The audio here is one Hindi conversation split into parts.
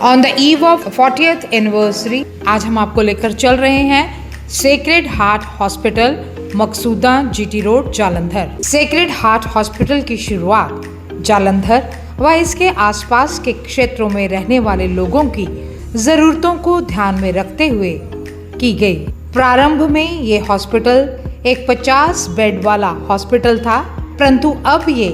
On the eve of 40th anniversary आज हम आपको लेकर चल रहे हैं sacred heart hospital Maqsuda GT road Jalandhar. Sacred heart hospital की शुरुआत जालंधर व इसके आसपास के क्षेत्रों में रहने वाले लोगों की जरूरतों को ध्यान में रखते हुए की गई। प्रारंभ में ये हॉस्पिटल एक 50 बेड वाला हॉस्पिटल था, परंतु अब ये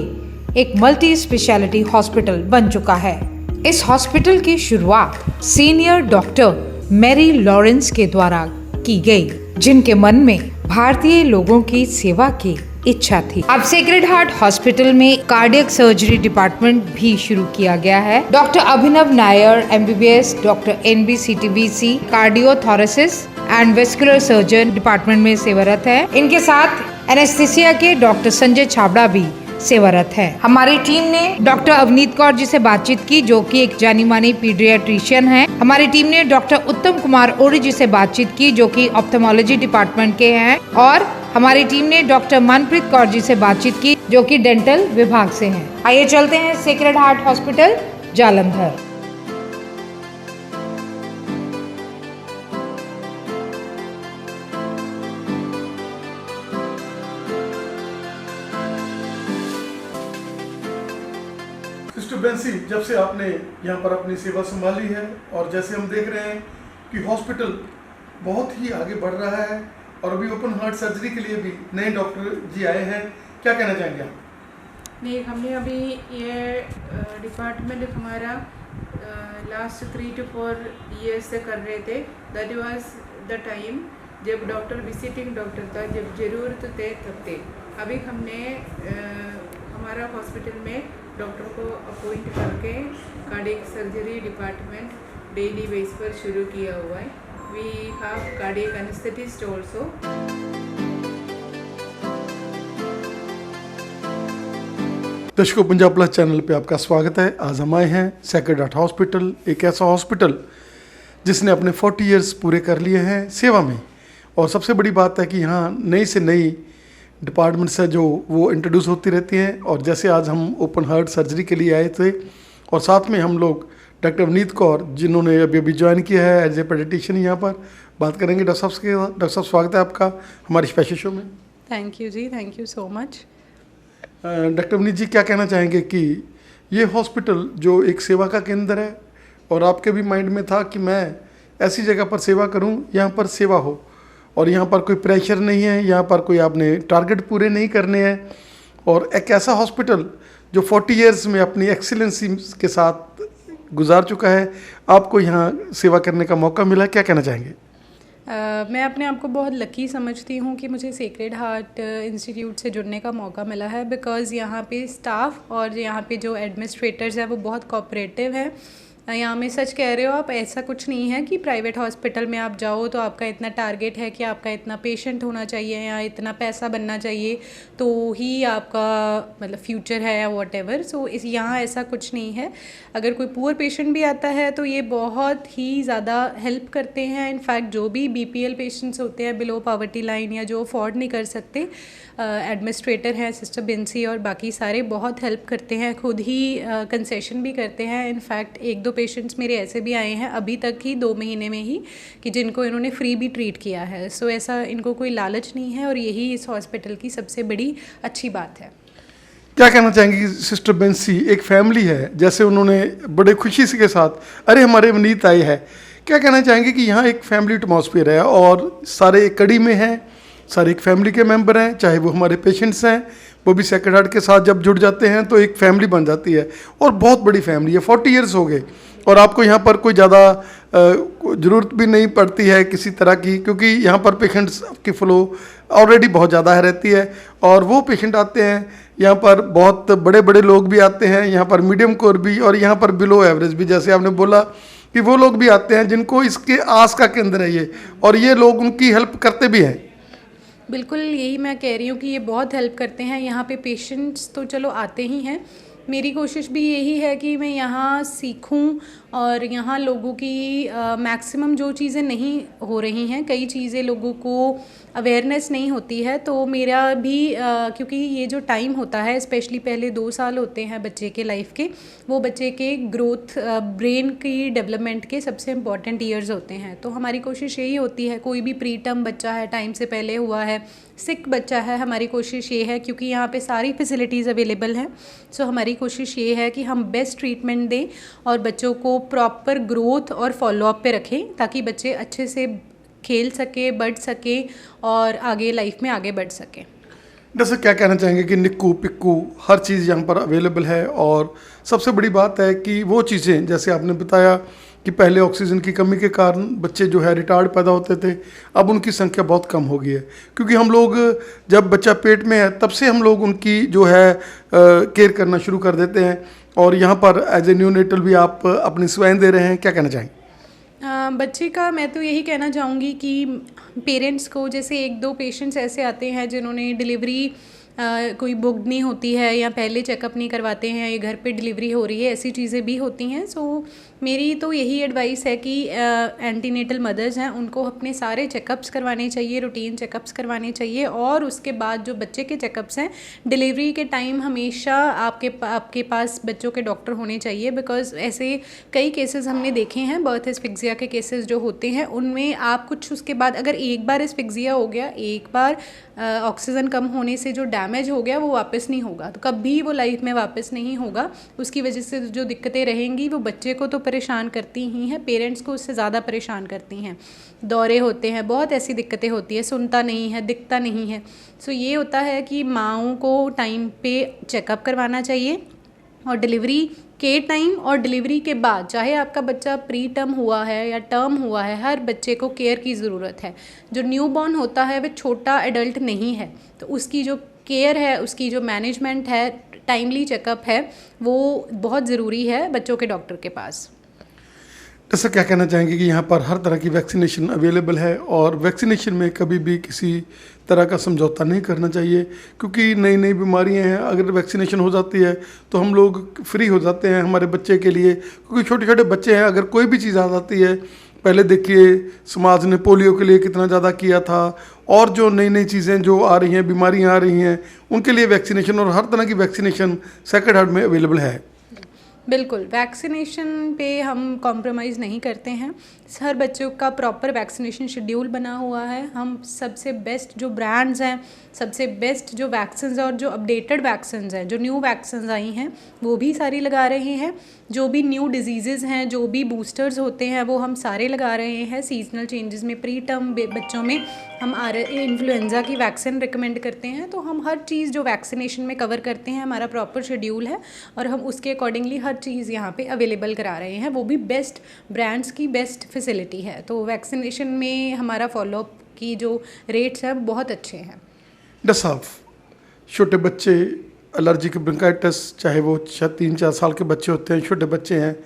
एक मल्टी स्पेशलिटी हॉस्पिटल बन चुका है। इस हॉस्पिटल की शुरुआत सीनियर डॉक्टर मैरी लॉरेंस के द्वारा की गई, जिनके मन में भारतीय लोगों की सेवा की इच्छा थी। अब सेक्रेड हार्ट हॉस्पिटल में कार्डियक सर्जरी डिपार्टमेंट भी शुरू किया गया है। Doctor Abhinav Nair MBBS, doctor NB CTBC cardiothoracic and vascular surgeon department में सेवारत है। इनके साथ एनेस्थीसिया के डॉक्टर संजय छाबड़ा भी सेवारत है। हमारी टीम ने डॉक्टर अवनीत कौर जी से बातचीत की, जो कि एक जानी मानी पीडियाट्रिशियन है। हमारी टीम ने डॉक्टर उत्तम कुमार ओरी जी से बातचीत की, जो कि ऑप्थेमोलॉजी डिपार्टमेंट के हैं, और हमारी टीम ने डॉक्टर मनप्रीत कौर जी से बातचीत की, जो कि डेंटल विभाग से हैं। आइए चलते हैं sacred heart hospital Jalandhar. Sister Bency, जब से आपने यहाँ पर अपनी सेवा संभाली है और जैसे हम देख रहे हैं कि हॉस्पिटल बहुत ही आगे बढ़ रहा है और अभी ओपन हार्ट सर्जरी के लिए भी नए डॉक्टर जी आए हैं, क्या कहना चाहेंगे आप? नहीं, हमने अभी ये डिपार्टमेंट हमारा लास्ट 3 to 4 years से कर रहे थे। दैट वाज द टाइम जब डॉक्टर विजिटिंग डॉक्टर था, जब ज़रूरत थे तब थे। अभी हमने हमारा हॉस्पिटल में डॉक्टर को अपॉइंट करके cardiac surgery department daily base पर शुरू किया हुआ है। We have cardiac anaesthetist also. दर्शकों, पंजाब प्लस चैनल पे आपका स्वागत है। आज हम आए हैं सेक्रेड हार्ट हॉस्पिटल, एक ऐसा हॉस्पिटल जिसने अपने 40 years पूरे कर लिए हैं सेवा में। और सबसे बड़ी बात है कि यहाँ नई से नई डिपार्टमेंट्स है जो वो इंट्रोड्यूस होती रहती हैं। और जैसे आज हम ओपन हार्ट सर्जरी के लिए आए थे और साथ में हम लोग डॉक्टर अवनीत कौर, जिन्होंने अभी ज्वाइन किया है एज ए पेडिट्रिशियन, यहाँ पर बात करेंगे डॉक्टर साहब के। डॉक्टर साहब, स्वागत है आपका हमारे स्पेशल शो में। Thank you ji, thank you so much. Doctor Avneet ji, क्या कहना चाहेंगे कि ये हॉस्पिटल जो एक सेवा का केंद्र है और आपके भी माइंड में था कि मैं ऐसी जगह पर सेवा करूं, यहाँ पर सेवा हो और यहाँ पर कोई प्रेशर नहीं है, यहाँ पर कोई आपने टारगेट पूरे नहीं करने हैं, और एक ऐसा हॉस्पिटल जो 40 years में अपनी एक्सीलेंसी के साथ गुजार चुका है, आपको यहाँ सेवा करने का मौका मिला, क्या कहना चाहेंगे? मैं अपने आप को बहुत लकी समझती हूँ कि मुझे सेक्रेड हार्ट इंस्टीट्यूट से जुड़ने का मौका मिला है, बिकॉज़ यहाँ पे स्टाफ और यहाँ पे जो एडमिनिस्ट्रेटर्स हैं वो बहुत कोऑपरेटिव हैं। यहाँ में सच कह रहे हो आप, ऐसा कुछ नहीं है कि प्राइवेट हॉस्पिटल में आप जाओ तो आपका इतना टारगेट है कि आपका इतना पेशेंट होना चाहिए या इतना पैसा बनना चाहिए तो ही आपका मतलब फ्यूचर है या वॉटेवर। सो इस यहाँ ऐसा कुछ नहीं है। अगर कोई पुअर पेशेंट भी आता है तो ये बहुत ही ज़्यादा हेल्प करते हैं। इनफैक्ट जो भी BPL पेशेंट्स होते हैं, बिलो पॉवर्टी लाइन, या जो अफोर्ड नहीं कर सकते, एडमिनिस्ट्रेटर हैं सिस्टर बेंसी और बाकी सारे बहुत हेल्प करते हैं, खुद ही कंसेशन भी करते हैं। इनफैक्ट 1-2 पेशेंट्स मेरे ऐसे भी आए हैं अभी तक ही 2 महीने में ही कि जिनको इन्होंने फ्री भी ट्रीट किया है। सो ऐसा इनको कोई लालच नहीं है और यही इस हॉस्पिटल की सबसे बड़ी अच्छी बात है। क्या कहना चाहेंगे कि सिस्टर बेंसी एक फैमिली है, जैसे उन्होंने बड़े खुशी से के साथ अरे हमारे अवनीत आए हैं, क्या कहना चाहेंगे कि यहाँ एक फैमिली एटमॉस्फेयर है और सारे एक कड़ी में हैं, सारे एक फैमिली के मेंबर हैं, चाहे वो हमारे पेशेंट्स हैं, वो भी सेक्रेड हार्ट के साथ जब जुड़ जाते हैं तो एक फैमिली बन जाती है और बहुत बड़ी फैमिली है। 40 years हो गए और आपको यहाँ पर कोई ज़्यादा ज़रूरत भी नहीं पड़ती है किसी तरह की, क्योंकि यहाँ पर पेशेंट्स की फ़्लो ऑलरेडी बहुत ज़्यादा रहती है और वो पेशेंट आते हैं यहाँ पर, बहुत बड़े बड़े लोग भी आते हैं यहाँ पर, मीडियम कोर भी, और यहाँ पर बिलो एवरेज भी, जैसे आपने बोला कि वो लोग भी आते हैं जिनको इसके आस का केंद्र है ये, और ये लोग उनकी हेल्प करते भी हैं। बिल्कुल यही मैं कह रही हूँ कि ये बहुत हेल्प करते हैं। यहाँ पे पेशेंट्स तो चलो आते ही हैं, मेरी कोशिश भी यही है कि मैं यहाँ सीखूं और यहाँ लोगों की मैक्सिमम जो चीज़ें नहीं हो रही हैं, कई चीज़ें लोगों को अवेयरनेस नहीं होती है, तो मेरा भी क्योंकि ये जो टाइम होता है स्पेशली पहले 2 साल होते हैं बच्चे के लाइफ के, वो बच्चे के ग्रोथ ब्रेन की डेवलपमेंट के सबसे इम्पॉर्टेंट ईयर्स होते हैं। तो हमारी कोशिश यही होती है, कोई भी प्री टर्म बच्चा है, टाइम से पहले हुआ है, सिक बच्चा है, हमारी कोशिश ये है क्योंकि यहाँ पे सारी फैसिलिटीज़ अवेलेबल हैं, सो हमारी कोशिश ये है कि हम बेस्ट ट्रीटमेंट दें और बच्चों को प्रॉपर ग्रोथ और फॉलोअप पे रखें ताकि बच्चे अच्छे से खेल सके, बढ़ सके और आगे लाइफ में आगे बढ़ सके। जैसे क्या कहना चाहेंगे कि निक्कू पिक्कू हर चीज़ यहाँ पर अवेलेबल है, और सबसे बड़ी बात है कि वो चीज़ें जैसे आपने बताया कि पहले ऑक्सीजन की कमी के कारण बच्चे जो है रिटार्ड पैदा होते थे, अब उनकी संख्या बहुत कम हो गई है, क्योंकि हम लोग जब बच्चा पेट में है तब से हम लोग उनकी जो है केयर करना शुरू कर देते हैं, और यहाँ पर एज ए न्यूनेटल भी आप अपनी सेवाएं दे रहे हैं। क्या कहना चाहेंगे? बच्चे का मैं तो यही कहना चाहूँगी कि पेरेंट्स को, जैसे 1-2 पेशेंट्स ऐसे आते हैं जिन्होंने डिलीवरी कोई बुक नहीं होती है या पहले चेकअप नहीं करवाते हैं, ये घर पे डिलीवरी हो रही है, ऐसी चीज़ें भी होती हैं। सो मेरी तो यही एडवाइस है कि एंटीनेटल मदर्स हैं उनको अपने सारे चेकअप्स करवाने चाहिए, रूटीन चेकअप्स करवाने चाहिए, और उसके बाद जो बच्चे के चेकअप्स हैं डिलीवरी के टाइम हमेशा आपके पास बच्चों के डॉक्टर होने चाहिए, बिकॉज ऐसे कई केसेस हमने देखे हैं, बर्थ एस्फिक्सिया के केसेस जो होते हैं उनमें आप कुछ उसके बाद अगर एक बार एस्फिक्सिया हो गया, एक बार ऑक्सीजन कम होने से जो डैमेज हो गया वो वापस नहीं होगा, तो कभी वो लाइफ में वापस नहीं होगा। उसकी वजह से जो दिक्कतें रहेंगी वो बच्चे को तो परेशान करती ही हैं, पेरेंट्स को उससे ज़्यादा परेशान करती हैं। दौरे होते हैं, बहुत ऐसी दिक्कतें होती है, सुनता नहीं है, दिखता नहीं है। सो ये होता है कि माँओं को टाइम पे चेकअप करवाना चाहिए, और डिलीवरी के टाइम और डिलीवरी के बाद, चाहे आपका बच्चा प्री टर्म हुआ है या टर्म हुआ है, हर बच्चे को केयर की ज़रूरत है। जो न्यूबॉर्न होता है वह छोटा एडल्ट नहीं है, तो उसकी जो केयर है, उसकी जो मैनेजमेंट है, टाइमली चेकअप है, वो बहुत ज़रूरी है बच्चों के डॉक्टर के पास। जैसे क्या कहना चाहेंगे कि यहाँ पर हर तरह की वैक्सीनेशन अवेलेबल है, और वैक्सीनेशन में कभी भी किसी तरह का समझौता नहीं करना चाहिए, क्योंकि नई नई बीमारियाँ हैं, अगर वैक्सीनेशन हो जाती है तो हम लोग फ्री हो जाते हैं हमारे बच्चे के लिए, क्योंकि छोटे छोटे बच्चे हैं, अगर कोई भी चीज़ आ जाती है, पहले देखिए समाज ने पोलियो के लिए कितना ज़्यादा किया था, और जो नई नई चीज़ें जो आ रही हैं, बीमारियाँ आ रही हैं, उनके लिए वैक्सीनेशन और हर तरह की वैक्सीनेशन सेक्रेड हार्ट में अवेलेबल है। बिल्कुल, वैक्सीनेशन पे हम कॉम्प्रोमाइज़ नहीं करते हैं, हर बच्चों का प्रॉपर वैक्सीनेशन शेड्यूल बना हुआ है। हम सबसे बेस्ट जो ब्रांड्स हैं, सबसे बेस्ट जो वैक्सीन्स और जो अपडेटेड वैक्सीन्स हैं, जो न्यू वैक्सीन्स आई हैं वो भी सारी लगा रहे हैं। जो भी न्यू डिजीज़ेज़ हैं, जो भी बूस्टर्स होते हैं वो हम सारे लगा रहे हैं। सीजनल चेंजेस में प्री टर्म बच्चों में हम इन्फ्लुएंज़ा की वैक्सीन रिकमेंड करते हैं, तो हम हर चीज़ जो वैक्सीनेशन में कवर करते हैं, हमारा प्रॉपर शेड्यूल है और हम उसके अकॉर्डिंगली हर चीज़ यहाँ पे अवेलेबल करा रहे हैं, वो भी बेस्ट ब्रांड्स की बेस्ट फैसिलिटी है। तो वैक्सीनेशन में हमारा फॉलोअप की जो रेट्स हैं वो बहुत अच्छे हैं। डॉक्टर साहब, छोटे बच्चे एलर्जिक ब्रोंकाइटिस, चाहे वो 3-4 साल के बच्चे होते हैं, छोटे बच्चे हैं,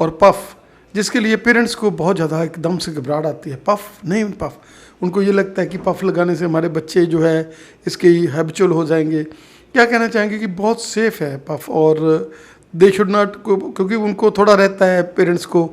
और पफ जिसके लिए पेरेंट्स को बहुत ज़्यादा एकदम से घबराहट आती है, पफ नहीं पफ, उनको ये लगता है कि पफ लगाने से हमारे बच्चे जो है इसके हैबिचुअल हो जाएंगे। क्या कहना चाहेंगे कि बहुत सेफ़ है पफ, और दे शुड नॉट, क्योंकि उनको थोड़ा रहता है पेरेंट्स को।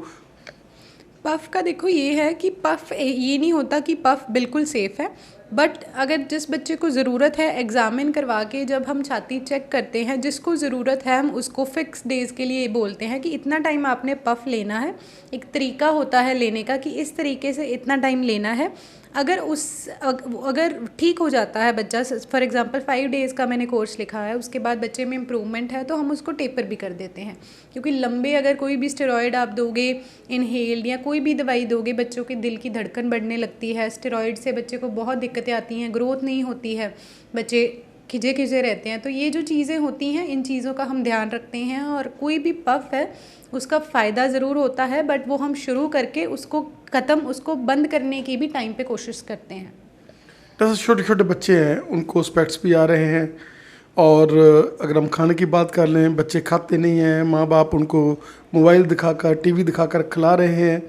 पफ का देखो ये है कि पफ ये नहीं होता कि पफ बिल्कुल सेफ़ है, बट अगर जिस बच्चे को ज़रूरत है एग्ज़ामिन करवा के जब हम छाती चेक करते हैं, जिसको ज़रूरत है हम उसको फ़िक्स डेज़ के लिए बोलते हैं कि इतना टाइम आपने पफ लेना है। एक तरीका होता है लेने का कि इस तरीके से इतना टाइम लेना है। अगर ठीक हो जाता है बच्चा, फॉर एग्ज़ाम्पल 5 डेज़ का मैंने कोर्स लिखा है, उसके बाद बच्चे में इम्प्रूवमेंट है तो हम उसको टेपर भी कर देते हैं, क्योंकि लंबे अगर कोई भी स्टेरॉयड आप दोगे, इनहेल्ड या कोई भी दवाई दोगे, बच्चों के दिल की धड़कन बढ़ने लगती है। स्टेरॉयड से बच्चे को बहुत दिक्कतें आती हैं, ग्रोथ नहीं होती है, बच्चे खिजे रहते हैं। तो ये जो चीज़ें होती हैं, इन चीज़ों का हम ध्यान रखते हैं, और कोई भी पफ है उसका फ़ायदा ज़रूर होता है, बट वो हम शुरू करके उसको बंद करने की भी टाइम पे कोशिश करते हैं। जैसे छोटे छोटे बच्चे हैं, उनको स्पेक्ट्स भी आ रहे हैं, और अगर हम खाने की बात कर लें, बच्चे खाते नहीं हैं, माँ बाप उनको मोबाइल दिखाकर, टीवी दिखाकर खिला रहे हैं।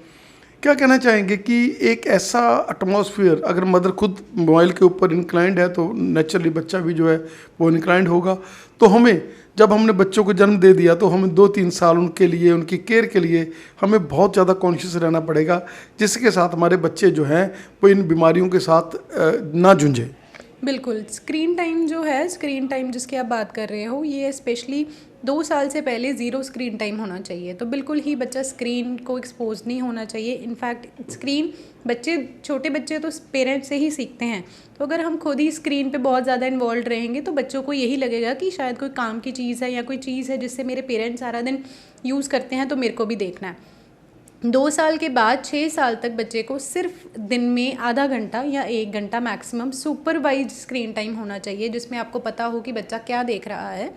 क्या कहना चाहेंगे कि एक ऐसा एटमॉस्फेयर, अगर मदर खुद मोबाइल के ऊपर इंक्लाइंड है तो नेचुरली बच्चा भी जो है वो इंक्लाइंड होगा, तो हमें जब हमने बच्चों को जन्म दे दिया तो हमें 2-3 साल उनके लिए, उनकी केयर के लिए हमें बहुत ज़्यादा कॉन्शियस रहना पड़ेगा, जिसके साथ हमारे बच्चे जो हैं वो इन बीमारियों के साथ ना जूझें। बिल्कुल, स्क्रीन टाइम जो है, स्क्रीन टाइम जिसकी आप बात कर रहे हो, ये स्पेशली 2 साल से पहले ज़ीरो स्क्रीन टाइम होना चाहिए। तो बिल्कुल ही बच्चा स्क्रीन को एक्सपोज नहीं होना चाहिए। इनफैक्ट स्क्रीन छोटे बच्चे तो पेरेंट्स से ही सीखते हैं। तो अगर हम खुद ही स्क्रीन पे बहुत ज़्यादा इन्वॉल्व रहेंगे तो बच्चों को यही लगेगा कि शायद कोई काम की चीज़ है या कोई चीज़ है जिससे मेरे पेरेंट्स सारा दिन यूज़ करते हैं तो मेरे को भी देखना है। 2 साल के बाद 6 साल तक बच्चे को सिर्फ दिन में आधा घंटा या 1 घंटा मैक्सिमम सुपरवाइज स्क्रीन टाइम होना चाहिए, जिसमें आपको पता हो कि बच्चा क्या देख रहा है।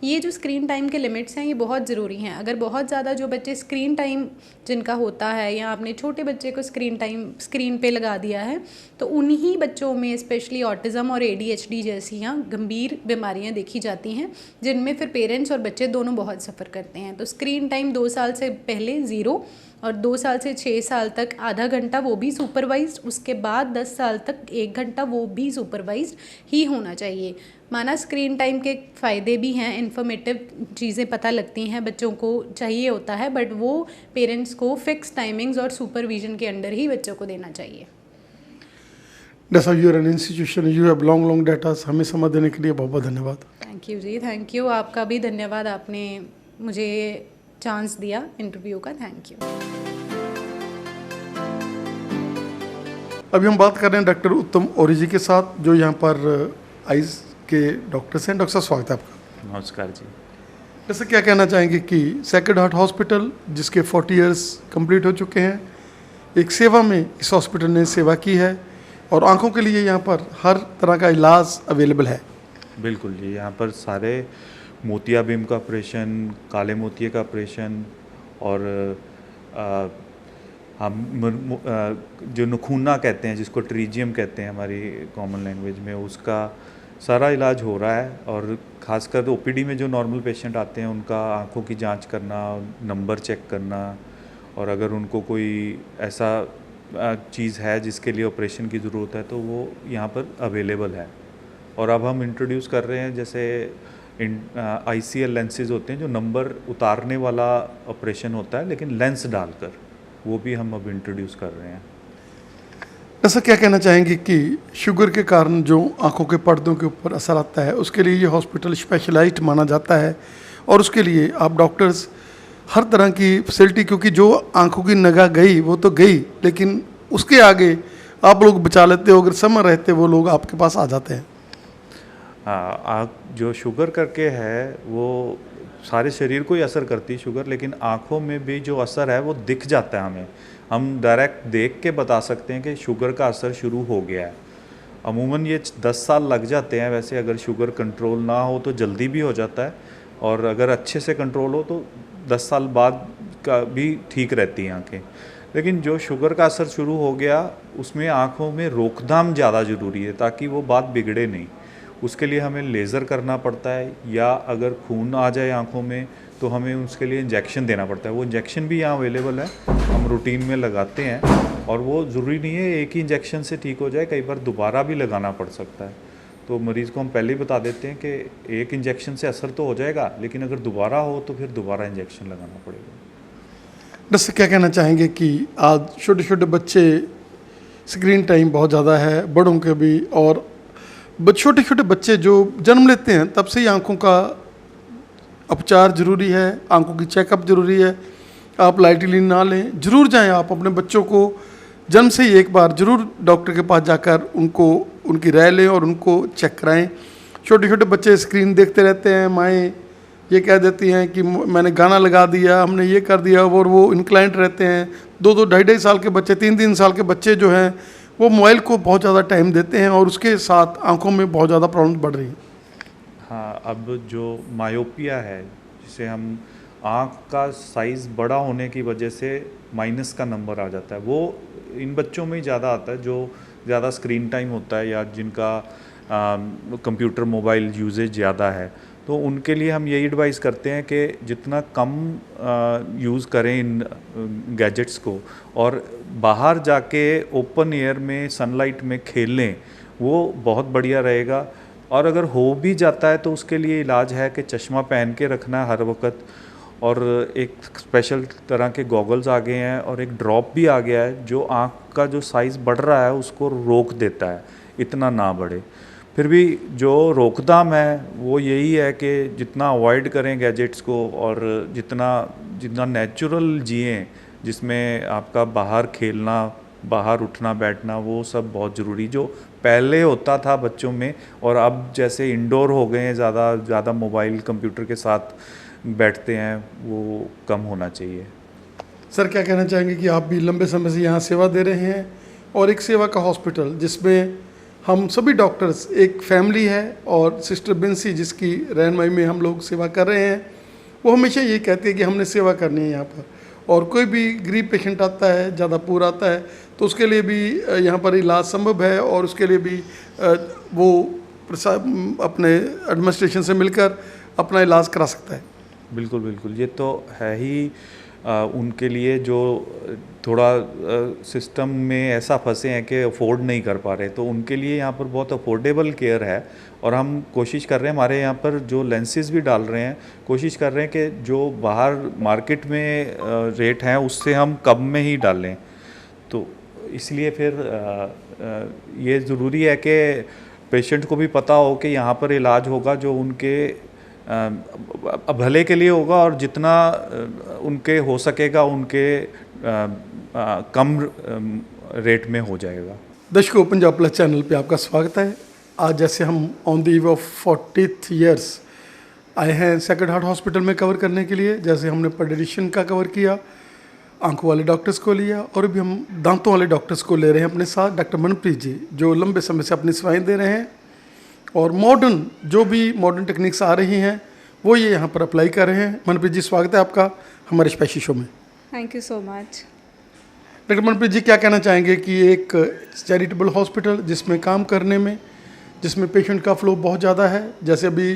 ये जो स्क्रीन टाइम के लिमिट्स हैं ये बहुत ज़रूरी हैं। अगर बहुत ज़्यादा जो बच्चे स्क्रीन टाइम जिनका होता है या आपने छोटे बच्चे को स्क्रीन पे लगा दिया है तो उन्हीं बच्चों में स्पेशली ऑटिज़म और ADHD जैसी गंभीर बीमारियां देखी जाती हैं, जिनमें फिर पेरेंट्स और बच्चे दोनों बहुत सफ़र करते हैं। तो स्क्रीन टाइम 2 साल से पहले ज़ीरो और 2 साल से 6 साल तक आधा घंटा, वो भी सुपरवाइज्ड। उसके बाद 10 साल तक 1 घंटा, वो भी सुपरवाइज्ड ही होना चाहिए। माना स्क्रीन टाइम के फ़ायदे भी हैं, इन्फॉर्मेटिव चीज़ें पता लगती हैं, बच्चों को चाहिए होता है, बट वो पेरेंट्स को फिक्स टाइमिंग्स और सुपरविजन के अंडर ही बच्चों को देना चाहिए। जैसा you are an institution, you have long datas, हमें समय देने के लिए बहुत बहुत धन्यवाद। Thank you ji, thank you. आपका भी धन्यवाद, आपने मुझे चांस दिया इंटरव्यू का। Thank you. अभी हम बात कर रहे हैं डॉक्टर उत्तम औरी जी के साथ, जो यहाँ पर आइज़ के डॉक्टर्स हैं। डॉक्टर साहब, स्वागत है आपका। नमस्कार जी। जैसे क्या कहना चाहेंगे कि सेक्रेड हार्ट हॉस्पिटल, जिसके 40 इयर्स कंप्लीट हो चुके हैं, एक सेवा में इस हॉस्पिटल ने सेवा की है और आंखों के लिए यहाँ पर हर तरह का इलाज अवेलेबल है। बिल्कुल जी, यहाँ पर सारे मोतियाबिंद का ऑपरेशन, काले मोतिये का ऑपरेशन और हम जो नखूना कहते हैं, जिसको ट्रीजियम कहते हैं हमारी कॉमन लैंग्वेज में, उसका सारा इलाज हो रहा है। और ख़ासकर OPD में जो नॉर्मल पेशेंट आते हैं उनका आँखों की जांच करना, नंबर चेक करना, और अगर उनको कोई ऐसा चीज़ है जिसके लिए ऑपरेशन की ज़रूरत है तो वो यहाँ पर अवेलेबल है। और अब हम इंट्रोड्यूस कर रहे हैं, जैसे ICL लेंसेज होते हैं जो नंबर उतारने वाला ऑपरेशन होता है लेकिन लेंस डालकर, वो भी हम अब इंट्रोड्यूस कर रहे हैं। ऐसा क्या कहना चाहेंगे कि शुगर के कारण जो आंखों के पर्दों के ऊपर असर आता है, उसके लिए ये हॉस्पिटल स्पेशलाइज्ड माना जाता है और उसके लिए आप डॉक्टर्स हर तरह की फैसिलिटी, क्योंकि जो आंखों की निगाह गई वो तो गई, लेकिन उसके आगे आप लोग बचा लेते हो, अगर समय रहते वो लोग आपके पास आ जाते हैं। जो शुगर करके है वो सारे शरीर को ही असर करती है शुगर, लेकिन आँखों में भी जो असर है वो दिख जाता है हमें। हम डायरेक्ट देख के बता सकते हैं कि शुगर का असर शुरू हो गया है। अमूमन ये 10 साल लग जाते हैं वैसे, अगर शुगर कंट्रोल ना हो तो जल्दी भी हो जाता है, और अगर अच्छे से कंट्रोल हो तो 10 साल बाद का भी ठीक रहती हैं आँखें। लेकिन जो शुगर का असर शुरू हो गया उसमें आँखों में रोकथाम ज़्यादा ज़रूरी है ताकि वो बात बिगड़े नहीं। उसके लिए हमें लेज़र करना पड़ता है, या अगर खून आ जाए आँखों में तो हमें उसके लिए इंजेक्शन देना पड़ता है। वो इंजेक्शन भी यहाँ अवेलेबल है, हम रूटीन में लगाते हैं, और वो ज़रूरी नहीं है एक ही इंजेक्शन से ठीक हो जाए, कई बार दोबारा भी लगाना पड़ सकता है। तो मरीज़ को हम पहले ही बता देते हैं कि एक इंजेक्शन से असर तो हो जाएगा, लेकिन अगर दोबारा हो तो फिर दोबारा इंजेक्शन लगाना पड़ेगा। जैसे क्या कहना चाहेंगे कि आज छोटे छोटे बच्चे, स्क्रीन टाइम बहुत ज़्यादा है, बड़ों के भी, और छोटे छोटे बच्चे जो जन्म लेते हैं तब से ही आंखों का उपचार ज़रूरी है, आंखों की चेकअप ज़रूरी है। आप लाइटली ना लें, ज़रूर जाएं आप अपने बच्चों को जन्म से ही एक बार ज़रूर डॉक्टर के पास जाकर उनकी राय लें और उनको चेक कराएं। छोटे छोटे बच्चे स्क्रीन देखते रहते हैं, माएँ ये कह देती हैं कि मैंने गाना लगा दिया, हमने ये कर दिया, और वो इंक्लाइंट रहते हैं। 2-2, 2.5 साल के बच्चे, 3-3 साल के बच्चे जो हैं वो मोबाइल को बहुत ज़्यादा टाइम देते हैं और उसके साथ आंखों में बहुत ज़्यादा प्रॉब्लम बढ़ रही है। हाँ, अब जो मायोपिया है, जिसे हम आँख का साइज़ बड़ा होने की वजह से माइनस का नंबर आ जाता है, वो इन बच्चों में ही ज़्यादा आता है जो ज़्यादा स्क्रीन टाइम होता है या जिनका कंप्यूटर मोबाइल यूजेज ज़्यादा है। तो उनके लिए हम यही एडवाइस करते हैं कि जितना कम यूज़ करें इन गैजेट्स को, और बाहर जाके ओपन एयर में सनलाइट में खेलें, वो बहुत बढ़िया रहेगा। और अगर हो भी जाता है तो उसके लिए इलाज है कि चश्मा पहन के रखना है हर वक्त, और एक स्पेशल तरह के गॉगल्स आ गए हैं और एक ड्रॉप भी आ गया है जो आँख का जो साइज़ बढ़ रहा है उसको रोक देता है, इतना ना बढ़े। फिर भी जो रोकथाम है वो यही है कि जितना अवॉइड करें गैजेट्स को और जितना नेचुरल जिएं, जिसमें आपका बाहर खेलना, बाहर उठना बैठना, वो सब बहुत ज़रूरी, जो पहले होता था बच्चों में और अब जैसे इंडोर हो गए हैं, ज़्यादा मोबाइल कंप्यूटर के साथ बैठते हैं, वो कम होना चाहिए। सर क्या कहना चाहेंगे कि आप भी लंबे समय से यहाँ सेवा दे रहे हैं और एक सेवा का हॉस्पिटल जिसमें हम सभी डॉक्टर्स एक फैमिली है, और सिस्टर बिंसी जिसकी रहनुमाई में हम लोग सेवा कर रहे हैं, वो हमेशा ये कहती है कि हमने सेवा करनी है यहाँ पर, और कोई भी गरीब पेशेंट आता है, ज़्यादा पूर आता है, तो उसके लिए भी यहाँ पर इलाज संभव है, और उसके लिए भी वो अपने एडमिनिस्ट्रेशन से मिलकर अपना इलाज करा सकता है। बिल्कुल बिल्कुल, ये तो है ही। उनके लिए जो थोड़ा सिस्टम में ऐसा फंसे हैं कि अफोर्ड नहीं कर पा रहे, तो उनके लिए यहाँ पर बहुत अफोर्डेबल केयर है, और हम कोशिश कर रहे हैं, हमारे यहाँ पर जो लेंसेज भी डाल रहे हैं, कोशिश कर रहे हैं कि जो बाहर मार्केट में रेट हैं उससे हम कम में ही डालें। तो इसलिए फिर ये ज़रूरी है कि पेशेंट को भी पता हो कि यहाँ पर इलाज होगा जो उनके भले के लिए होगा, और जितना उनके हो सकेगा उनके कम रेट में हो जाएगा। दर्शकों, पंजाब प्लस चैनल पे आपका स्वागत है। आज जैसे हम on the eve of 40th years आए हैं सेक्रेड हार्ट हॉस्पिटल में कवर करने के लिए, जैसे हमने पेडियाट्रिशियन का कवर किया, आंखों वाले डॉक्टर्स को लिया, और अभी हम दांतों वाले डॉक्टर्स को ले रहे हैं अपने साथ, डॉक्टर मनप्रीत जी, जो लंबे समय से अपनी सेवाएं दे रहे हैं, और मॉडर्न जो भी मॉडर्न टेक्निक्स आ रही हैं वो ये यहाँ पर अप्लाई कर रहे हैं। मनप्रीत जी, स्वागत है आपका हमारे स्पेशल शो में। Thank you so much. Doctor Manpreet ji, क्या कहना चाहेंगे कि एक चैरिटेबल हॉस्पिटल जिसमें काम करने में, जिसमें पेशेंट का फ्लो बहुत ज़्यादा है, जैसे अभी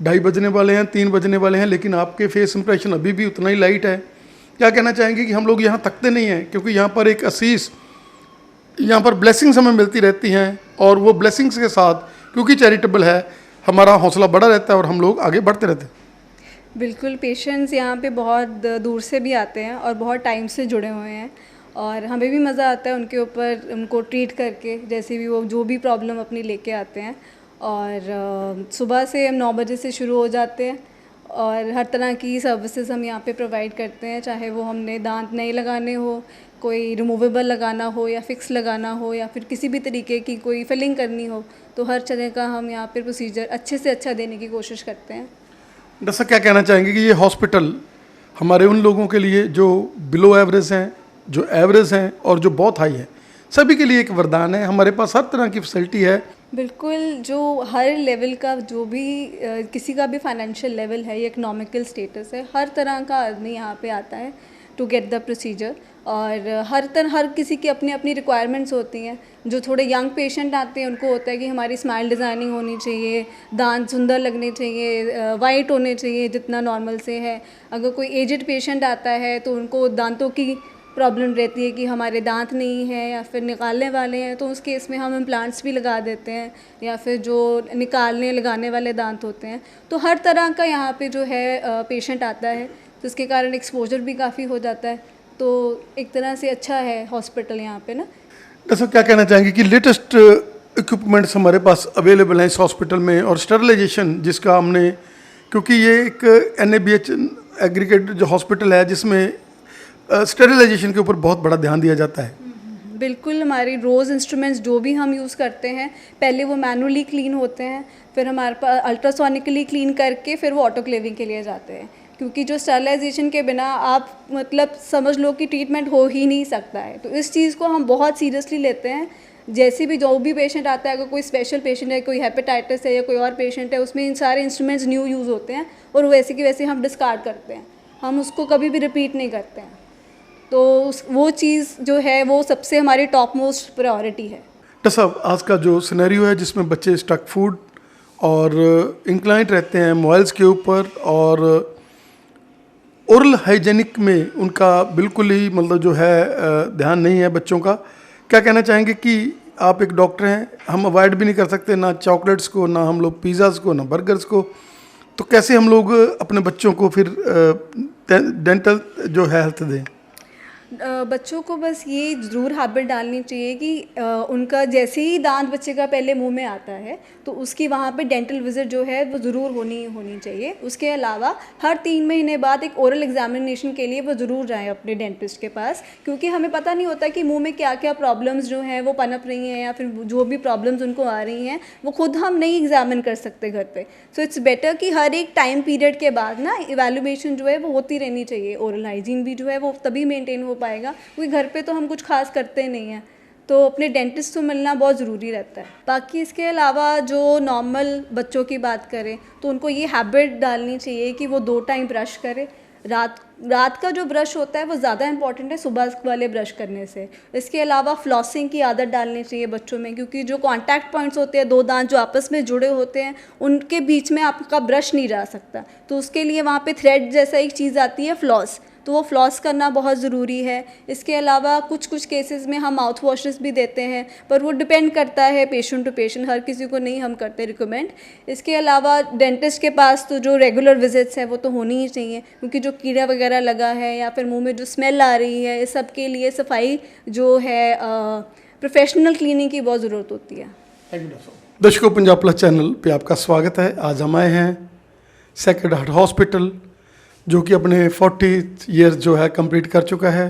2:30 बजने वाले हैं, 3 बजने वाले हैं, लेकिन आपके फेस इंप्रेशन अभी भी उतना ही लाइट है, क्या कहना चाहेंगे कि हम लोग यहाँ थकते नहीं हैं, क्योंकि यहाँ पर एक आशीष, यहाँ पर ब्लेसिंग्स हमें मिलती रहती हैं, और वो ब्लेसिंग्स के साथ क्योंकि चैरिटेबल है हमारा हौसला बढ़ा रहता है और हम लोग आगे बढ़ते रहते हैं। बिल्कुल, पेशेंट्स यहाँ पे बहुत दूर से भी आते हैं और बहुत टाइम से जुड़े हुए हैं, और हमें भी मज़ा आता है उनके ऊपर, उनको ट्रीट करके, जैसे भी वो जो भी प्रॉब्लम अपनी लेके आते हैं। और सुबह से हम 9 बजे से शुरू हो जाते हैं, और हर तरह की सर्विसेज हम यहाँ पे प्रोवाइड करते हैं, चाहे वो हमने दांत नए लगाने हो, कोई रिमूवेबल लगाना हो या फिक्स लगाना हो, या फिर किसी भी तरीके की कोई फिलिंग करनी हो, तो हर तरह का हम यहाँ पे प्रोसीजर अच्छे से अच्छा देने की कोशिश करते हैं। डॉक्टर साहब, क्या कहना चाहेंगे कि ये हॉस्पिटल हमारे उन लोगों के लिए जो बिलो एवरेज हैं, जो एवरेज हैं, और जो बहुत हाई है, सभी के लिए एक वरदान है। हमारे पास हर तरह की फैसिलिटी है। बिल्कुल, जो हर लेवल का, जो भी किसी का भी फाइनेंशियल लेवल है या इकोनॉमिकल स्टेटस है, हर तरह का आदमी यहाँ पे आता है टू गेट द प्रोसीजर। और हर किसी की अपनी अपनी रिक्वायरमेंट्स होती हैं। जो थोड़े यंग पेशेंट आते हैं उनको होता है कि हमारी स्माइल डिज़ाइनिंग होनी चाहिए, दांत सुंदर लगने चाहिए, वाइट होने चाहिए जितना नॉर्मल से है। अगर कोई एजड पेशेंट आता है तो उनको दांतों की प्रॉब्लम रहती है कि हमारे दांत नहीं है या फिर निकालने वाले हैं, तो उस केस में हम इम्प्लांट्स भी लगा देते हैं, या फिर जो निकालने लगाने वाले दांत होते हैं। तो हर तरह का यहाँ पे जो है पेशेंट आता है, तो इसके कारण एक्सपोजर भी काफ़ी हो जाता है। तो एक तरह से अच्छा है हॉस्पिटल यहाँ पे ना। डॉक्टर साहब, क्या कहना चाहेंगे कि लेटेस्ट इक्विपमेंट्स हमारे पास अवेलेबल हैं इस हॉस्पिटल में, और स्टरलाइजेशन जिसका हमने, क्योंकि ये एक NABH एग्रीगेट जो हॉस्पिटल है जिसमें स्टरलाइजेशन के ऊपर बहुत बड़ा ध्यान दिया जाता है। बिल्कुल, हमारी रोज़ इंस्ट्रूमेंट्स जो भी हम यूज़ करते हैं, पहले वो मैनुअली क्लीन होते हैं, फिर हमारे पास अल्ट्रासोनिकली क्लीन करके फिर वो ऑटोक्लेविंग के लिए जाते हैं, क्योंकि जो स्टरलाइजेशन के बिना आप मतलब समझ लो कि ट्रीटमेंट हो ही नहीं सकता है। तो इस चीज़ को हम बहुत सीरियसली लेते हैं। जैसे भी जो भी पेशेंट आता है, अगर कोई स्पेशल पेशेंट है, कोई हेपेटाइटिस है या कोई और पेशेंट है, उसमें इन सारे इंस्ट्रूमेंट्स न्यू यूज़ होते हैं, और वैसे की वैसे हम डिस्कार्ड करते हैं, हम उसको कभी भी रिपीट नहीं करते हैं। तो वो चीज़ जो है वो सबसे हमारी टॉप मोस्ट प्रायोरिटी है। डॉक्टर साहब, आज का जो सिनेरियो है जिसमें बच्चे स्टक फूड और इंक्लाइंट रहते हैं मोबाइल्स के ऊपर, और ओरल हाइजेनिक में उनका बिल्कुल ही मतलब जो है ध्यान नहीं है बच्चों का, क्या कहना चाहेंगे कि आप एक डॉक्टर हैं, हम अवॉइड भी नहीं कर सकते ना चॉकलेट्स को, ना हम लोग पिज़्ज़ाज़ को, ना बर्गर्स को, तो कैसे हम लोग अपने बच्चों को फिर डेंटल जो है हेल्थ दें? बच्चों को बस ये ज़रूर हैबिट डालनी चाहिए कि उनका जैसे ही दांत बच्चे का पहले मुंह में आता है तो उसकी वहाँ पे डेंटल विज़िट जो है वो ज़रूर होनी चाहिए। उसके अलावा हर 3 महीने बाद एक ओरल एग्जामिनेशन के लिए वो ज़रूर जाएं अपने डेंटिस्ट के पास, क्योंकि हमें पता नहीं होता कि मुंह में क्या क्या प्रॉब्लम्स जो हैं वो पनप रही हैं या फिर जो भी प्रॉब्लम्स उनको आ रही हैं वो खुद हम नहीं एग्जामिन कर सकते घर पे। सो इट्स बेटर कि हर एक टाइम पीरियड के बाद ना इवैल्यूएशन जो है वो होती रहनी चाहिए। ओरल हाइजीन भी जो है वो तभी मेंटेन हो पाएगा, क्योंकि घर पे तो हम कुछ खास करते नहीं हैं, तो अपने डेंटिस्ट से मिलना बहुत ज़रूरी रहता है। बाकी इसके अलावा जो नॉर्मल बच्चों की बात करें तो उनको ये हैबिट डालनी चाहिए कि वो 2 टाइम ब्रश करें। रात का जो ब्रश होता है वो ज़्यादा इंपॉर्टेंट है सुबह वाले ब्रश करने से। इसके अलावा फ्लॉसिंग की आदत डालनी चाहिए बच्चों में, क्योंकि जो कॉन्टैक्ट पॉइंट्स होते हैं 2 दांत जो आपस में जुड़े होते हैं उनके बीच में आपका ब्रश नहीं जा सकता, तो उसके लिए वहाँ पे थ्रेड जैसा एक चीज़ आती है फ्लॉस, तो वो फ्लॉस करना बहुत ज़रूरी है। इसके अलावा कुछ केसेस में हम माउथ वॉशेस भी देते हैं, पर वो डिपेंड करता है पेशेंट टू पेशेंट, हर किसी को नहीं हम करते रिकमेंड। इसके अलावा डेंटिस्ट के पास तो जो रेगुलर विजिट्स है वो तो होनी ही चाहिए, क्योंकि जो कीड़ा वगैरह लगा है या फिर मुंह में जो स्मेल आ रही है इस सब के लिए सफाई जो है प्रोफेशनल क्लीनिंग की बहुत ज़रूरत होती है। दर्शकों, पंजाब प्लस चैनल पे आपका स्वागत है। आज हम आए हैं सेक्रेड हार्ट हॉस्पिटल, जो कि अपने 40 ईयर्स जो है कंप्लीट कर चुका है।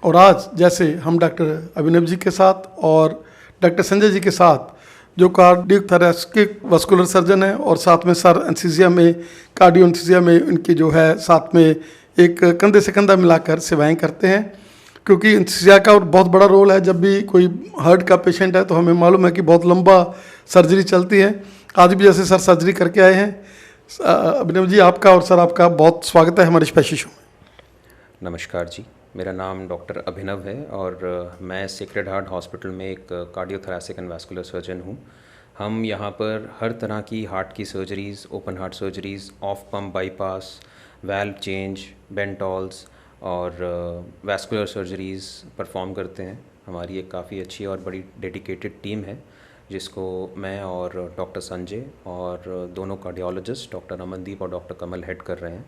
और आज जैसे हम डॉक्टर अभिनव जी के साथ और डॉक्टर संजय जी के साथ, जो कार्डियक थोरैसिक वस्कुलर सर्जन है और साथ में सर एनेस्थीसिया में, कार्डियो एनेस्थीसिया में उनकी जो है साथ में एक कंधे से कंधा मिलाकर सेवाएं करते हैं, क्योंकि एनेस्थीसिया का बहुत बड़ा रोल है। जब भी कोई हार्ट का पेशेंट है तो हमें मालूम है कि बहुत लंबा सर्जरी चलती है। आज भी जैसे सर सर्जरी करके आए हैं। अभिनव जी, आपका और सर आपका बहुत स्वागत है हमारे स्पेशल शो में। नमस्कार जी, मेरा नाम डॉक्टर अभिनव है और मैं सेक्रेड हार्ट हॉस्पिटल में एक कार्डियोथोरैसिक एंड वैस्कुलर सर्जन हूँ। हम यहाँ पर हर तरह की हार्ट की surgeries, open heart surgeries, off pump bypass, valve change, Bentalls और वैस्कुलर सर्जरीज़ परफॉर्म करते हैं। हमारी एक काफ़ी अच्छी और बड़ी डेडिकेटेड टीम है, जिसको मैं और डॉक्टर संजय और दोनों कार्डियोलॉजिस्ट डॉक्टर अमनदीप और डॉक्टर कमल हेड कर रहे हैं।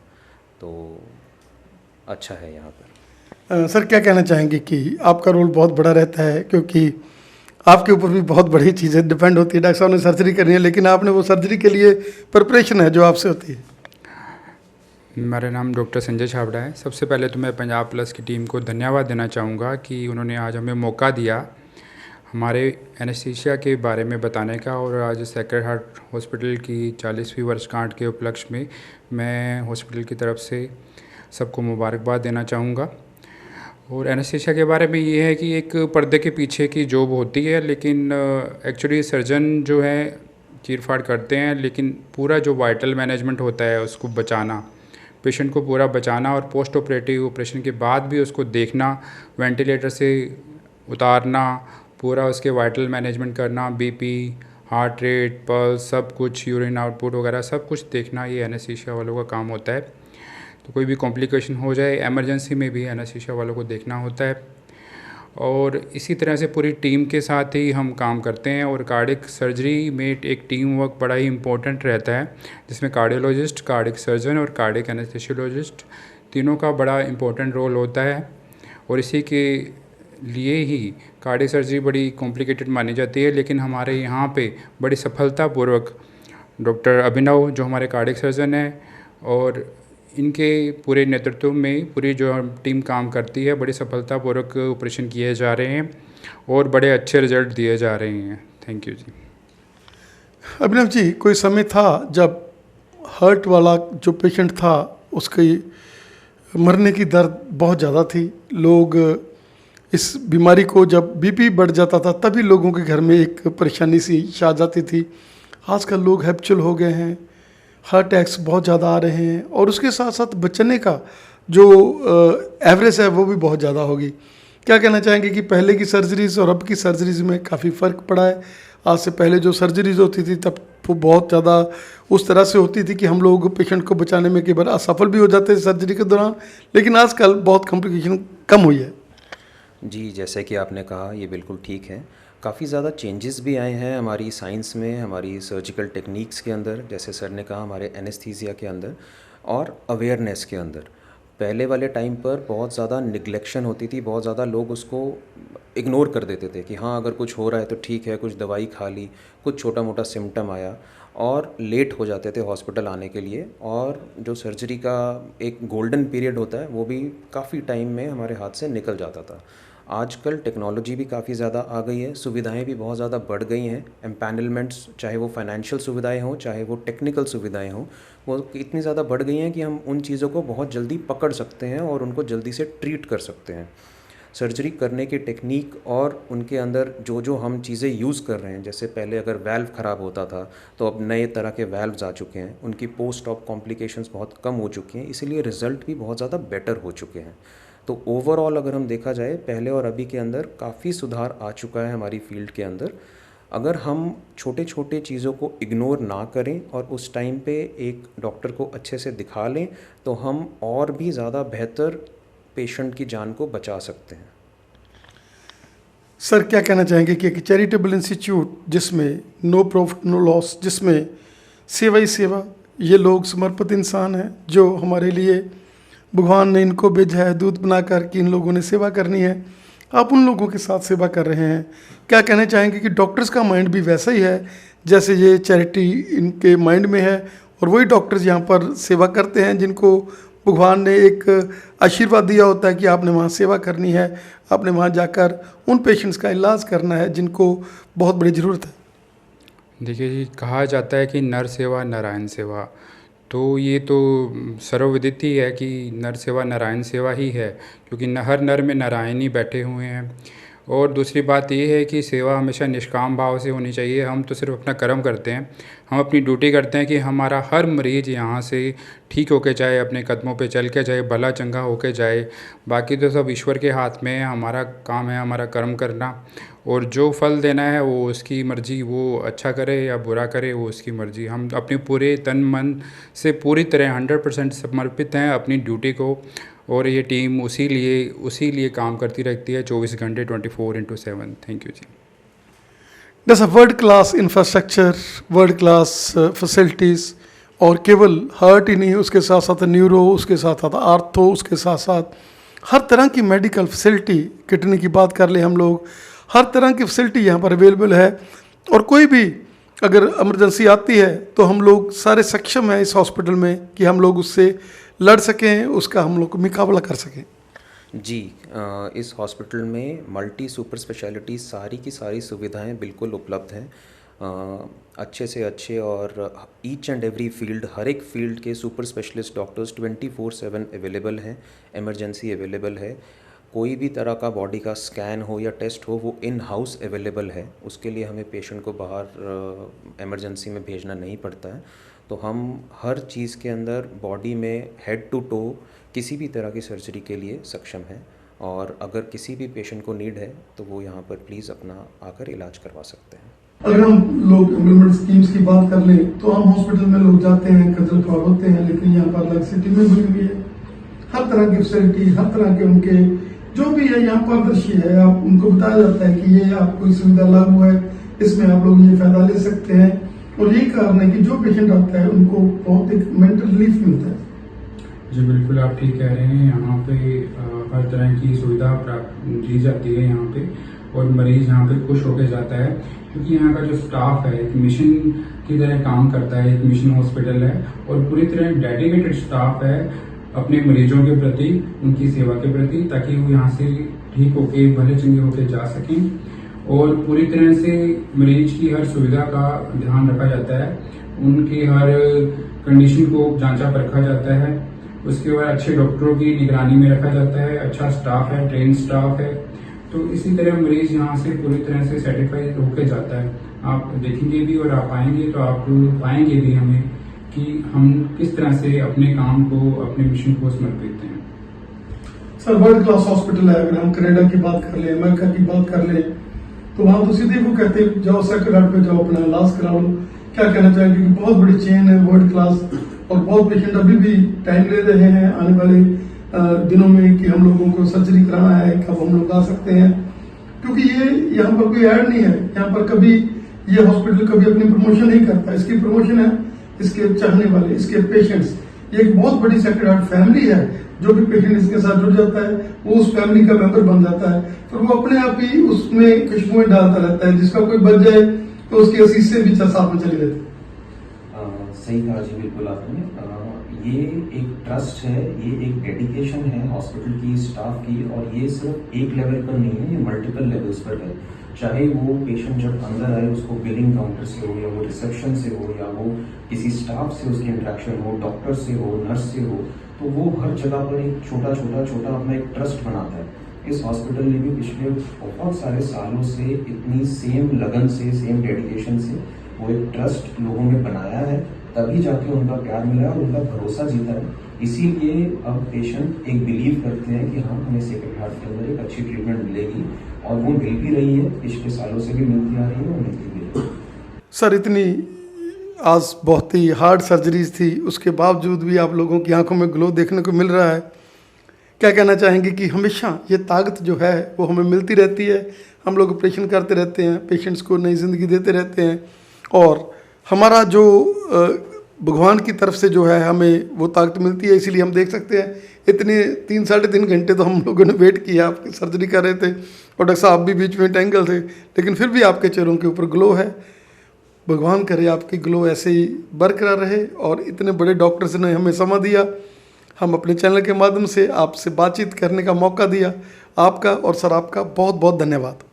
तो अच्छा है यहाँ पर। सर, क्या कहना चाहेंगे कि आपका रोल बहुत बड़ा रहता है, क्योंकि आपके ऊपर भी बहुत बड़ी चीज़ें डिपेंड होती है। डॉक्टर साहब ने सर्जरी करनी है, लेकिन आपने वो सर्जरी के लिए प्रिपरेशन है जो आपसे होती है। मेरा नाम डॉक्टर संजय छाबड़ा है। सबसे पहले तो मैं पंजाब प्लस की टीम को धन्यवाद देना चाहूँगा कि उन्होंने आज हमें मौका दिया हमारे एनेस्थीसिया के बारे में बताने का, और आज सेक्रेड हार्ट हॉस्पिटल की 40वीं वर्षगांठ के उपलक्ष्य में मैं हॉस्पिटल की तरफ से सबको मुबारकबाद देना चाहूँगा। और एनेस्थीसिया के बारे में ये है कि एक पर्दे के पीछे की जॉब होती है, लेकिन एक्चुअली सर्जन जो है चीरफाड़ करते हैं, लेकिन पूरा जो वाइटल मैनेजमेंट होता है उसको बचाना, पेशेंट को पूरा बचाना और पोस्ट ऑपरेटिव ऑपरेशन के बाद भी उसको देखना, वेंटिलेटर से उतारना, पूरा उसके वाइटल मैनेजमेंट करना, बीपी, हार्ट रेट, पल्स, सब कुछ, यूरिन आउटपुट वगैरह सब कुछ देखना, ये एनेस्थीसिया वालों का काम होता है। तो कोई भी कॉम्प्लिकेशन हो जाए इमरजेंसी में भी एनेस्थीसिया वालों को देखना होता है। और इसी तरह से पूरी टीम के साथ ही हम काम करते हैं। और कार्डियक सर्जरी में एक टीम वर्क बड़ा ही इम्पोर्टेंट रहता है, जिसमें कार्डियोलॉजिस्ट, कार्डियक सर्जन और कार्डियक एनेस्थीसियोलॉजिस्ट तीनों का बड़ा इम्पोर्टेंट रोल होता है। और इसी के लिए ही कार्डियक सर्जरी बड़ी कॉम्प्लिकेटेड मानी जाती है, लेकिन हमारे यहाँ पे बड़ी सफलतापूर्वक डॉक्टर अभिनव जो हमारे कार्डियक सर्जन हैं और इनके पूरे नेतृत्व में पूरी जो टीम काम करती है, बड़ी सफलतापूर्वक ऑपरेशन किए जा रहे हैं और बड़े अच्छे रिजल्ट दिए जा रहे हैं। थैंक यू जी। अभिनव जी, कोई समय था जब हार्ट वाला जो पेशेंट था उसकी मरने की दर बहुत ज़्यादा थी। लोग इस बीमारी को, जब बीपी बढ़ जाता था तभी लोगों के घर में एक परेशानी सी छा जाती थी। आजकल लोग हैबिचुअल हो गए हैं, हार्ट अटैक्स बहुत ज़्यादा आ रहे हैं, और उसके साथ साथ बचने का जो एवरेज है वो भी बहुत ज़्यादा होगी। क्या कहना चाहेंगे कि पहले की सर्जरीज और अब की सर्जरीज में काफ़ी फ़र्क पड़ा है? आज से पहले जो सर्जरीज होती थी तब वो बहुत ज़्यादा उस तरह से होती थी कि हम लोग पेशेंट को बचाने में कई बार असफल भी हो जाते थे सर्जरी के दौरान, लेकिन आजकल बहुत कॉम्प्लिकेशन कम हुई है। जी, जैसे कि आपने कहा ये बिल्कुल ठीक है। काफ़ी ज़्यादा चेंजेस भी आए हैं हमारी साइंस में, हमारी सर्जिकल टेक्निक्स के अंदर, जैसे सर ने कहा हमारे एनेस्थीसिया के अंदर और अवेयरनेस के अंदर। पहले वाले टाइम पर बहुत ज़्यादा निग्लेक्शन होती थी, बहुत ज़्यादा लोग उसको इग्नोर कर देते थे कि हाँ अगर कुछ हो रहा है तो ठीक है, कुछ दवाई खा ली, कुछ छोटा मोटा सिम्टम आया और लेट हो जाते थे हॉस्पिटल आने के लिए, और जो सर्जरी का एक गोल्डन पीरियड होता है वो भी काफ़ी टाइम में हमारे हाथ से निकल जाता था। आजकल टेक्नोलॉजी भी काफ़ी ज़्यादा आ गई है, सुविधाएं भी बहुत ज़्यादा बढ़ गई हैं। एम्पैनलमेंट्स, चाहे वो फाइनेंशियल सुविधाएं हों चाहे वो टेक्निकल सुविधाएं हों, वो इतनी ज़्यादा बढ़ गई हैं कि हम उन चीज़ों को बहुत जल्दी पकड़ सकते हैं और उनको जल्दी से ट्रीट कर सकते हैं। सर्जरी करने की टेक्निक और उनके अंदर जो जो हम चीज़ें यूज़ कर रहे हैं, जैसे पहले अगर वाल्व ख़राब होता था तो अब नए तरह के वाल्व्स आ चुके हैं, उनकी पोस्ट ऑप कॉम्प्लिकेशंस बहुत कम हो चुकी हैं, इसीलिए रिज़ल्ट भी बहुत ज़्यादा बेटर हो चुके हैं। तो ओवरऑल अगर हम देखा जाए पहले और अभी के अंदर काफ़ी सुधार आ चुका है हमारी फील्ड के अंदर। अगर हम छोटे छोटे चीज़ों को इग्नोर ना करें और उस टाइम पे एक डॉक्टर को अच्छे से दिखा लें तो हम और भी ज़्यादा बेहतर पेशेंट की जान को बचा सकते हैं। सर क्या कहना चाहेंगे कि एक चैरिटेबल इंस्टीट्यूट जिसमें नो प्रॉफिट नो लॉस, जिसमें सेवा ही सेवा, ये लोग समर्पित इंसान हैं जो हमारे लिए भगवान ने इनको भेजा है दूध बनाकर कि इन लोगों ने सेवा करनी है, आप उन लोगों के साथ सेवा कर रहे हैं। क्या कहना चाहेंगे कि डॉक्टर्स का माइंड भी वैसा ही है जैसे ये चैरिटी इनके माइंड में है, और वही डॉक्टर्स यहाँ पर सेवा करते हैं जिनको भगवान ने एक आशीर्वाद दिया होता है कि आपने वहाँ सेवा करनी है, आपने वहाँ जाकर उन पेशेंट्स का इलाज करना है जिनको बहुत बड़ी ज़रूरत है। देखिए जी, कहा जाता है कि नर सेवा नारायण सेवा, तो ये तो सर्वविदित ही है कि नर सेवा नारायण सेवा ही है, क्योंकि हर नर में नारायण ही बैठे हुए हैं। और दूसरी बात ये है कि सेवा हमेशा निष्काम भाव से होनी चाहिए। हम तो सिर्फ अपना कर्म करते हैं, हम अपनी ड्यूटी करते हैं कि हमारा हर मरीज़ यहाँ से ठीक होके जाए, अपने कदमों पे चल के जाए, भला चंगा होके जाए। बाकी तो सब ईश्वर के हाथ में है, हमारा काम है हमारा कर्म करना, और जो फल देना है वो उसकी मर्ज़ी, वो अच्छा करे या बुरा करे वो उसकी मर्ज़ी। हम अपने पूरे तन मन से पूरी तरह 100% समर्पित हैं अपनी ड्यूटी को, और ये टीम उसी लिए काम करती रहती है 24 घंटे 24/7। थैंक यू जी। जैसा world class infrastructure, world class facilities, और केवल हार्ट ही नहीं, उसके साथ साथ न्यूरो, उसके साथ साथ आर्थो, उसके साथ साथ हर तरह की मेडिकल फैसिलिटी, किडनी की बात कर ले हम लोग, हर तरह की फैसिलिटी यहाँ पर अवेलेबल है। और कोई भी अगर इमरजेंसी आती है तो हम लोग सारे सक्षम हैं इस हॉस्पिटल में कि हम लोग उससे लड़ सकें, उसका हम लोग मुकाबला कर सकें। जी, इस हॉस्पिटल में मल्टी सुपर स्पेशलिटी सारी की सारी सुविधाएं बिल्कुल उपलब्ध हैं। अच्छे से अच्छे और ईच एंड एवरी फील्ड, हर एक फील्ड के सुपर स्पेशलिस्ट डॉक्टर्स 24/7 अवेलेबल हैं। इमरजेंसी अवेलेबल है, कोई भी तरह का बॉडी का स्कैन हो या टेस्ट हो वो इन हाउस अवेलेबल है। उसके लिए हमें पेशेंट को बाहर इमरजेंसी में भेजना नहीं पड़ता है। तो हम हर चीज़ के अंदर बॉडी में हेड टू टो किसी भी तरह की सर्जरी के लिए सक्षम है, और अगर किसी भी पेशेंट को नीड है तो वो यहाँ पर प्लीज़ अपना आकर इलाज करवा सकते हैं। अगर हम लोग इम्प्लीमेंट स्कीम्स की बात कर लें तो हम हॉस्पिटल में लोग जाते हैं, खज्जल खुआर होते हैं, लेकिन यहाँ पर अलग सिटी में भी हुई है हर तरह की फैसिलिटी, हर तरह के उनके जो भी है यहाँ पारदर्शी है। आप उनको बताया जाता है कि ये आपको सुविधा लागू है, इसमें आप लोग ये फायदा ले सकते हैं, और यही कारण है कि जो पेशेंट आता है उनको बहुत एक मेंटल रिलीफ मिलता है। जी बिल्कुल, आप ठीक कह रहे हैं। यहाँ पे हर तरह की सुविधा प्राप्त दी जाती है यहाँ पे, और मरीज़ यहाँ पे खुश होकर जाता है, क्योंकि यहाँ का जो स्टाफ है एक मिशन की तरह काम करता है। एक मिशन हॉस्पिटल है और पूरी तरह डेडिकेटेड स्टाफ है अपने मरीजों के प्रति, उनकी सेवा के प्रति, ताकि वो यहाँ से ठीक होके भले चंगे होके जा सकें। और पूरी तरह से मरीज की हर सुविधा का ध्यान रखा जाता है, उनकी हर कंडीशन को जांचा परखा जाता है, उसके बाद अच्छे डॉक्टरों की निगरानी में रखा जाता है, अच्छा स्टाफ है, ट्रेन स्टाफ है। तो इसी तरह मरीज यहाँ से पूरी तरह से सेटिस्फाइड होकर जाता है। आप देखेंगे भी और आप आएंगे तो आप पाएंगे भी हमें कि हम किस तरह से अपने काम को, अपने मिशन को समर्पित हैं। सर वर्ल्ड क्लास हॉस्पिटल है, अगर हम कनाडा की बात कर लें, अमेरिका की बात कर लें, तो वहाँ तो सीधे वो कहते हैं जाओ सेक्रेड हार्ट पे जाओ अपना इलाज करा लो। क्या कहना चाहेंगे कि बहुत बड़ी चेन है वर्ल्ड क्लास, और बहुत पेशेंट अभी भी टाइम ले रहे हैं आने वाले दिनों में कि हम लोगों को सर्जरी कराना है, कब हम लोग आ सकते हैं। क्योंकि ये यहाँ पर कोई ऐड नहीं है, यहाँ पर कभी ये हॉस्पिटल कभी अपनी प्रमोशन नहीं करता। इसकी प्रमोशन है इसके चाहने वाले, इसके पेशेंट्स। ये एक बहुत बड़ी सेक्रेड हार्ट फैमिली है। जो भी पेशेंट इसके साथ जुड़ जाता है वो उस फैमिली का मेंबर बन जाता है, फिर वो अपने आप ही उसमें खुशबुएं डालता रहता है। जिसका कोई बच जाए तो उसकी असीस से भी साथ में चली रहती है। सही कहा जी, बिल्कुल आपने। ये एक ट्रस्ट है, ये एक डेडिकेशन है हॉस्पिटल की स्टाफ की, और ये सिर्फ एक लेवल पर नहीं है, ये मल्टीपल लेवल्स पर है। चाहे वो पेशेंट जब अंदर आए उसको बिलिंग काउंटर से हो, या वो रिसेप्शन से हो, या वो किसी स्टाफ से उसकी इंटरेक्शन हो, डॉक्टर से हो, नर्स से हो, तो वो हर जगह पर एक छोटा छोटा छोटा अपना एक ट्रस्ट बनाता है। इस हॉस्पिटल ने भी पिछले बहुत सारे सालों से इतनी सेम लगन से, सेम डेडिकेशन से वो एक ट्रस्ट लोगों में बनाया है, तभी जाके उनका प्यार मिला है और उनका भरोसा जीता है। इसीलिए अब पेशेंट एक बिलीव करते हैं कि हाँ, हमें सेक्रेड हार्ट के अंदर एक अच्छी ट्रीटमेंट मिलेगी, और वो मिल भी रही है, पिछले सालों से भी मिलती आ रही है और मिलती भी रही है। सर, इतनी आज बहुत ही हार्ड सर्जरीज थी, उसके बावजूद भी आप लोगों की आंखों में ग्लो देखने को मिल रहा है। क्या कहना चाहेंगे कि हमेशा ये ताकत जो है वो हमें मिलती रहती है। हम लोग ऑपरेशन करते रहते हैं, पेशेंट्स को नई ज़िंदगी देते रहते हैं, और हमारा जो भगवान की तरफ से जो है हमें वो ताकत मिलती है। इसीलिए हम देख सकते हैं इतने 3 साढ़े 3 घंटे तो हम लोगों ने वेट किया, आपकी सर्जरी कर रहे थे, और डॉक्टर साहब भी बीच में टेंगल थे, लेकिन फिर भी आपके चेहरों के ऊपर ग्लो है। भगवान करे आपकी ग्लो ऐसे ही बरकरार रहे, और इतने बड़े डॉक्टर्स ने हमें समय दिया, हम अपने चैनल के माध्यम से आपसे बातचीत करने का मौका दिया। आपका और सर आपका बहुत बहुत धन्यवाद।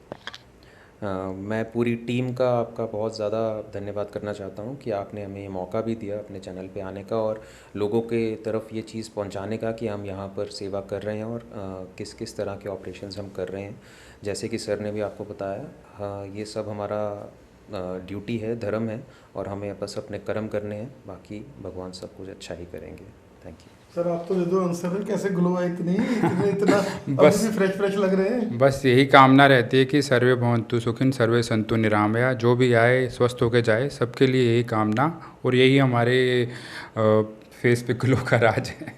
मैं पूरी टीम का आपका बहुत ज़्यादा धन्यवाद करना चाहता हूँ कि आपने हमें ये मौका भी दिया अपने चैनल पे आने का, और लोगों के तरफ ये चीज़ पहुँचाने का कि हम यहाँ पर सेवा कर रहे हैं, और किस किस तरह के ऑपरेशंस हम कर रहे हैं। जैसे कि सर ने भी आपको बताया, ये सब हमारा ड्यूटी है, धर्म है, और हमें बस अपने कर्म करने हैं, बाकी भगवान सब कुछ अच्छा ही करेंगे। Thank you sir. आप तो दे दो आंसर, कैसे ग्लो है इतना बस फ्रेश लग रहे हैं। बस यही कामना रहती है कि सर्वे भवन्तु सुखिन सर्वे सन्तु निरामया, जो भी आए स्वस्थ होकर जाए, सबके लिए यही कामना, और यही हमारे फेस पे ग्लो का राज है।